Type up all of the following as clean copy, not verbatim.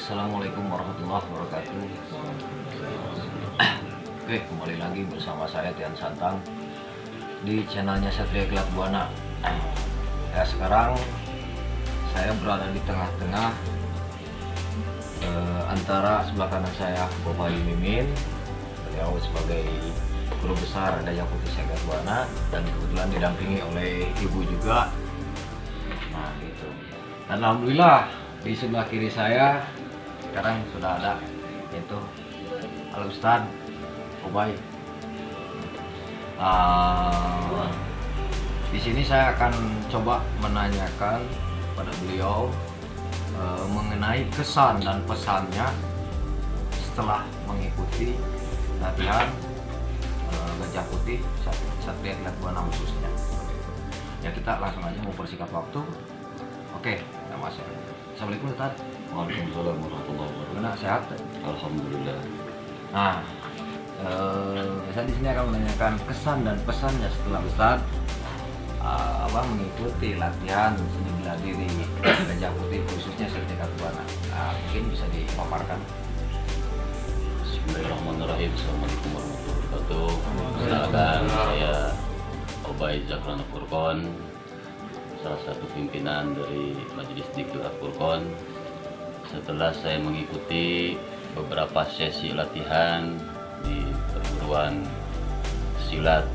Assalamualaikum warahmatullahi wabarakatuh. Oke, kembali lagi bersama saya Tian Santang di channelnya Satria Kilat Buana. Ya, sekarang saya berada di tengah-tengah antara sebelah kanan saya Bapak Mimin, beliau sebagai guru besar Gajah Putih Satria Kilat Buana, dan kebetulan didampingi oleh ibu juga. Nah, gitu. Dan alhamdulillah di sebelah kiri saya sekarang sudah ada yaitu Al Ustad Ubay. Di sini saya akan coba menanyakan pada beliau mengenai kesan dan pesannya setelah mengikuti latihan Gajah Putih Satria Kilat Buana khususnya. Ya, kita langsung aja mau persingkat waktu. Oke, kita masuk. Assalamualaikum Ustaz. Waalaikumsalam warahmatullahi wabarakatuh. Gimana, sehat? Alhamdulillah. Nah, saya di sini akan menanyakan kesan dan pesannya setelah Ustaz mengikuti latihan seni bela diri Gajah Putih khususnya Satria Kilat Buana. Mungkin bisa dipaparkan. Bismillahirrahmanirrahim. Assalamualaikum warahmatullahi wabarakatuh. Perkenalkan, saya Ubay Zakrana Furqon, salah satu pimpinan dari Majelis Dzikir Al-Furqon. Setelah saya mengikuti beberapa sesi latihan di perguruan silat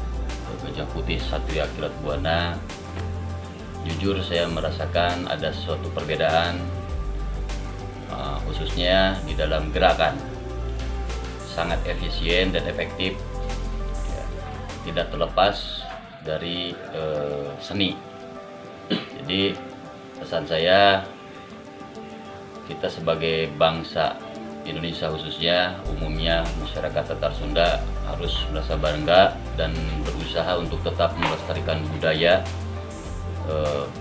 Gajah Putih Satria Kilat Buana, jujur saya merasakan ada suatu perbedaan, khususnya di dalam gerakan. Sangat efisien dan efektif, ya, tidak terlepas dari seni. Jadi pesan saya, kita sebagai bangsa Indonesia khususnya, umumnya masyarakat Tatar Sunda harus merasa bangga dan berusaha untuk tetap melestarikan budaya,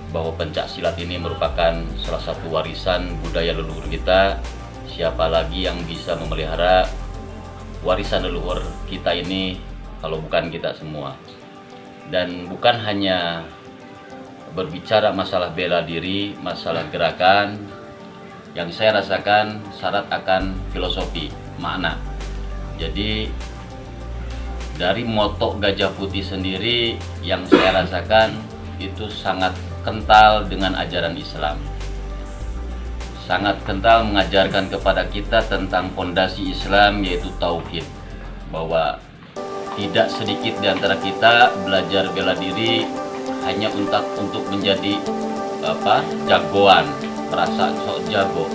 bahwa pencak silat ini merupakan salah satu warisan budaya leluhur kita. Siapa lagi yang bisa memelihara warisan leluhur kita ini kalau bukan kita semua? Dan bukan hanya berbicara masalah bela diri, masalah gerakan, yang saya rasakan syarat akan filosofi, makna. Jadi dari moto Gajah Putih sendiri yang saya rasakan itu sangat kental dengan ajaran Islam. Sangat kental mengajarkan kepada kita tentang fondasi Islam, yaitu tauhid. Bahwa tidak sedikit di antara kita belajar bela diri hanya untuk menjadi jagoan, merasa sok jago.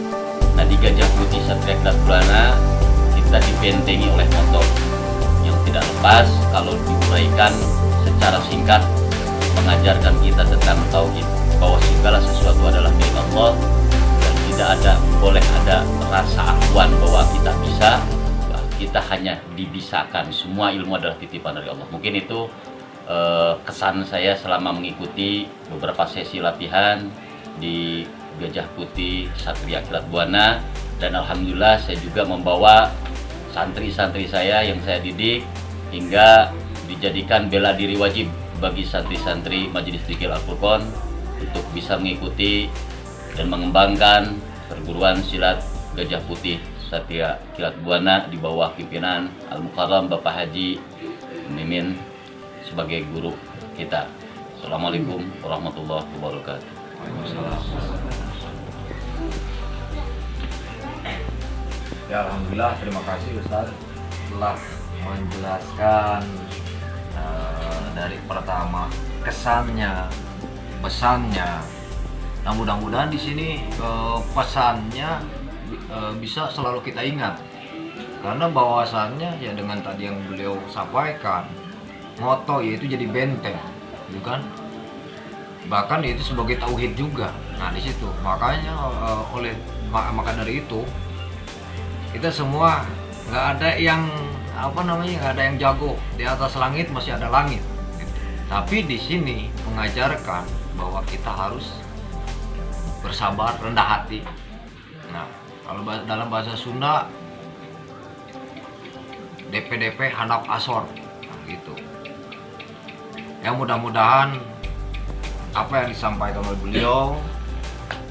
Nah, di Gajah Putih Satria Kilat Buana kita dibentengi oleh motor yang tidak lepas kalau diuraikan secara singkat, mengajarkan kita tentang tauhid, bahwa segala sesuatu adalah milik Allah dan tidak boleh ada rasa ahuan bahwa kita bisa, kita hanya dibisakan. Semua ilmu adalah titipan dari Allah. Mungkin itu kesan saya selama mengikuti beberapa sesi latihan di Gajah Putih Satria Kilat Buana, dan alhamdulillah saya juga membawa santri-santri saya yang saya didik hingga dijadikan bela diri wajib bagi santri-santri Majelis Dzikir Al-Furqon untuk bisa mengikuti dan mengembangkan perguruan silat Gajah Putih Satria Kilat Buana di bawah pimpinan Al-Mukarram Bapak Haji Mimin sebagai guru kita. Assalamualaikum warahmatullahi wabarakatuh. Ya, alhamdulillah, terima kasih Ustaz telah menjelaskan dari pertama kesannya, pesannya. Nah, mudah-mudahan di sini pesannya bisa selalu kita ingat, karena bahwasannya ya dengan tadi yang beliau sampaikan, moto yaitu jadi benteng, gitu kan? Bahkan itu sebagai tauhid juga. Nah, di situ makanya maka dari itu kita semua nggak ada yang nggak ada yang jago di atas langit, masih ada langit gitu. Tapi di sini mengajarkan bahwa kita harus bersabar, rendah hati. Nah, kalau dalam bahasa Sunda DP handap asor gitu. Ya, mudah-mudahan apa yang disampaikan oleh beliau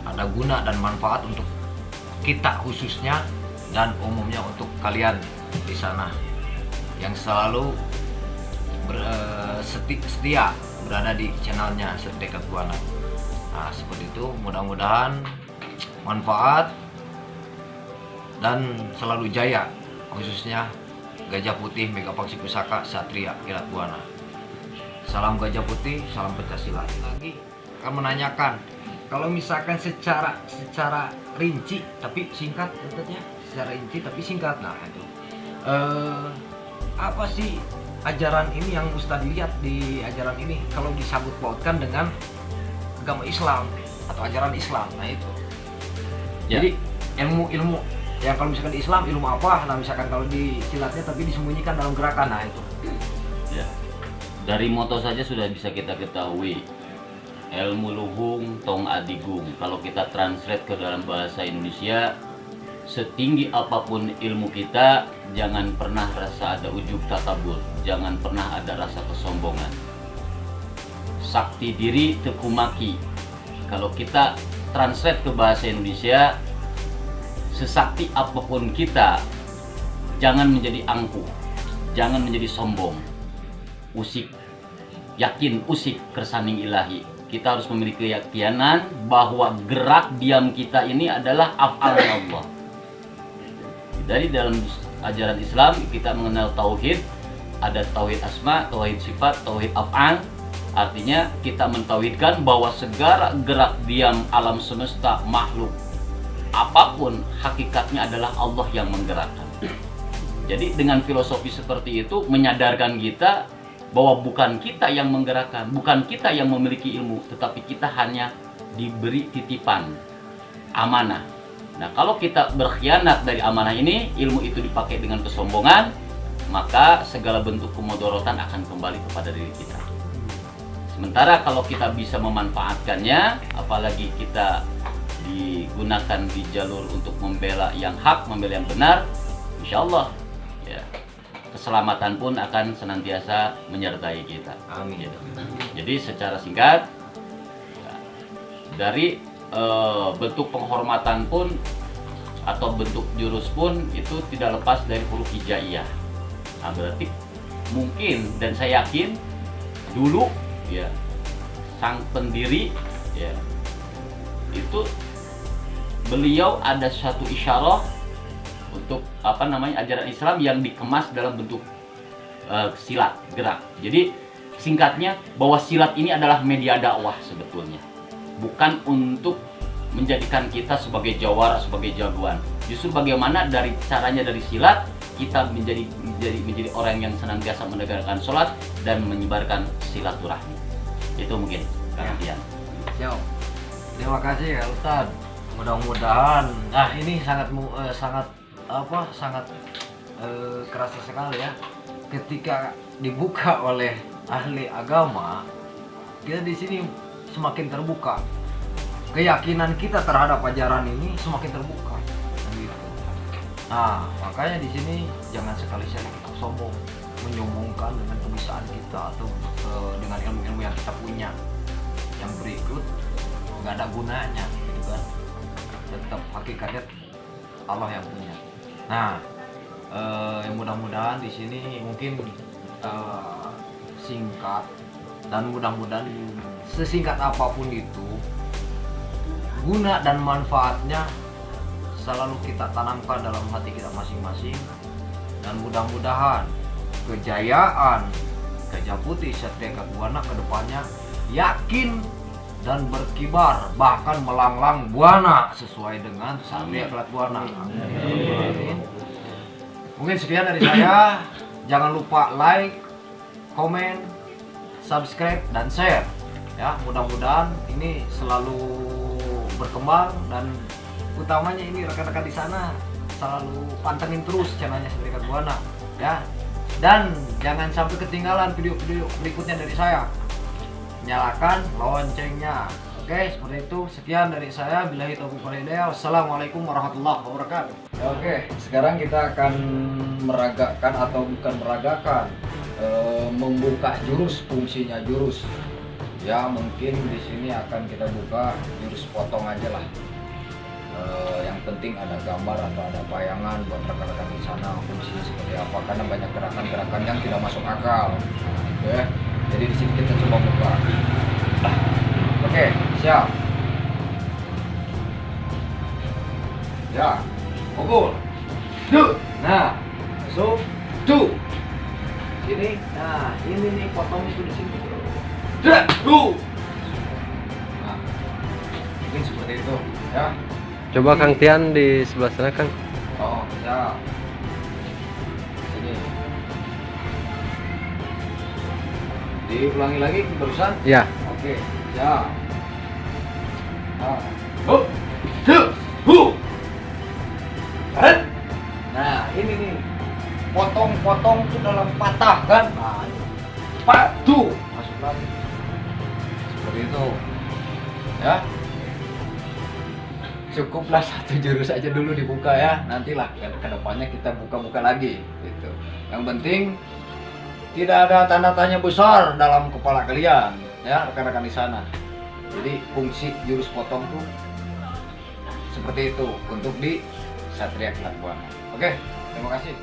ada guna dan manfaat untuk kita khususnya dan umumnya untuk kalian di sana yang selalu setia berada di channelnya Sedekat Buana. Nah, seperti itu, mudah-mudahan manfaat dan selalu jaya, khususnya Gajah Putih Megapaksi Pusaka Satria Kilat Buana. Salam Gajah Putih, salam Pancasila. Lagi akan menanyakan, kalau misalkan secara rinci tapi singkat, tentunya secara rinci tapi singkat. Nah itu apa sih ajaran ini yang Ustadz lihat di ajaran ini kalau disambut pautkan dengan agama Islam atau ajaran Islam? Nah itu Ya. jadi ilmu yang kalau misalkan di Islam ilmu apa, nah misalkan kalau di silatnya tapi disembunyikan dalam gerakan. Nah itu Ya. Dari moto saja sudah bisa kita ketahui, ilmu luhung tong adigung. Kalau kita translate ke dalam bahasa Indonesia, setinggi apapun ilmu kita, jangan pernah rasa ada ujub takabur, jangan pernah ada rasa kesombongan. Sakti diri tekumaki. Kalau kita translate ke bahasa Indonesia, sesakti apapun kita, jangan menjadi angkuh, jangan menjadi sombong. Usik, yakin usik kersaning ilahi. Kita harus memiliki keyakinan bahwa gerak diam kita ini adalah af'al Allah. Dari dalam ajaran Islam kita mengenal tauhid, ada tauhid asma, tauhid sifat, tauhid af'al. Artinya kita mentauhidkan bahwa segala gerak diam alam semesta makhluk apapun hakikatnya adalah Allah yang menggerakkan. Jadi dengan filosofi seperti itu menyadarkan kita bahwa bukan kita yang menggerakkan, bukan kita yang memiliki ilmu, tetapi kita hanya diberi titipan amanah. Nah, kalau kita berkhianat dari amanah ini, ilmu itu dipakai dengan kesombongan, maka segala bentuk kemudorotan akan kembali kepada diri kita. Sementara kalau kita bisa memanfaatkannya, apalagi kita digunakan di jalur untuk membela yang hak, membela yang benar, insya Allah ya, keselamatan pun akan senantiasa menyertai kita. amin. Jadi secara singkat, ya, dari bentuk penghormatan pun atau bentuk jurus pun itu tidak lepas dari huruf hijaiyah. Nah, berarti mungkin dan saya yakin dulu ya sang pendiri ya itu beliau ada satu isyarah untuk ajaran Islam yang dikemas dalam bentuk silat gerak. Jadi singkatnya bahwa silat ini adalah media dakwah sebetulnya, bukan untuk menjadikan kita sebagai jawara, sebagai jagoan. Justru bagaimana dari caranya dari silat kita menjadi orang yang senantiasa menegakkan sholat dan menyebarkan silaturahmi. Itu mungkin Kang Siap. Terima kasih ya Ustadz. Mudah-mudahan, nah ini sangat kerasa sekali ya ketika dibuka oleh ahli agama, kita di sini semakin terbuka, keyakinan kita terhadap ajaran ini semakin terbuka. Nah, makanya di sini jangan sekali-sekali kita sombong, menyombongkan dengan kebisaan kita atau dengan ilmu-ilmu yang kita punya. Yang berikut nggak ada gunanya, gitu kan? Tetap hakikatnya Allah yang punya. Nah, mudah-mudahan di sini mungkin singkat dan mudah-mudahan sesingkat apapun itu guna dan manfaatnya selalu kita tanamkan dalam hati kita masing-masing, dan mudah-mudahan kejayaan Gajah Putih Sedekat Buana kedepannya yakin dan berkibar, bahkan melanglang buana sesuai dengan Satria Kilat Buana. Amin. Mungkin sekian dari saya. Jangan lupa like, komen, subscribe, dan share. Ya, mudah-mudahan ini selalu berkembang, dan utamanya ini rekan-rekan di sana selalu pantengin terus channelnya Satria Kilat Buana, ya. Dan jangan sampai ketinggalan video-video berikutnya dari saya. Nyalakan loncengnya. Oke, seperti itu. Sekian dari saya. Billahi taufiq wal hidayah. Wassalamualaikum warahmatullahi wabarakatuh. Oke, sekarang kita akan meragakan atau bukan meragakan, membuka jurus, fungsinya jurus. Ya, mungkin di sini akan kita buka jurus potong aja lah. Yang penting penting ada gambar atau ada bayangan buat rekan-rekan di sana fungsinya seperti apa, karena banyak gerakan-gerakan yang tidak masuk akal. Nah, gitu ya. Jadi di sini kita coba buka. Oke, siap. Ya, pukul. Nah, so, sini. Nah, ini nih potong itu di sini. Nah, mungkin seperti itu, ya. Coba Kang Tian di sebelah sana Kang. Oh, siap. Sini. Diulangi lagi barusan? Ya. Oke, siap. Nah, ini nih. Potong-potong itu dalam patah kan? Nah, patu masuk lagi. Seperti itu. Ya. Cukuplah satu jurus aja dulu dibuka ya. Nantilah ke depannya kita buka-buka lagi gitu. Yang penting tidak ada tanda tanya besar dalam kepala kalian ya, rekan-rekan di sana. Jadi fungsi jurus potong tuh seperti itu untuk di Satria Kilat Buana. Oke, terima kasih.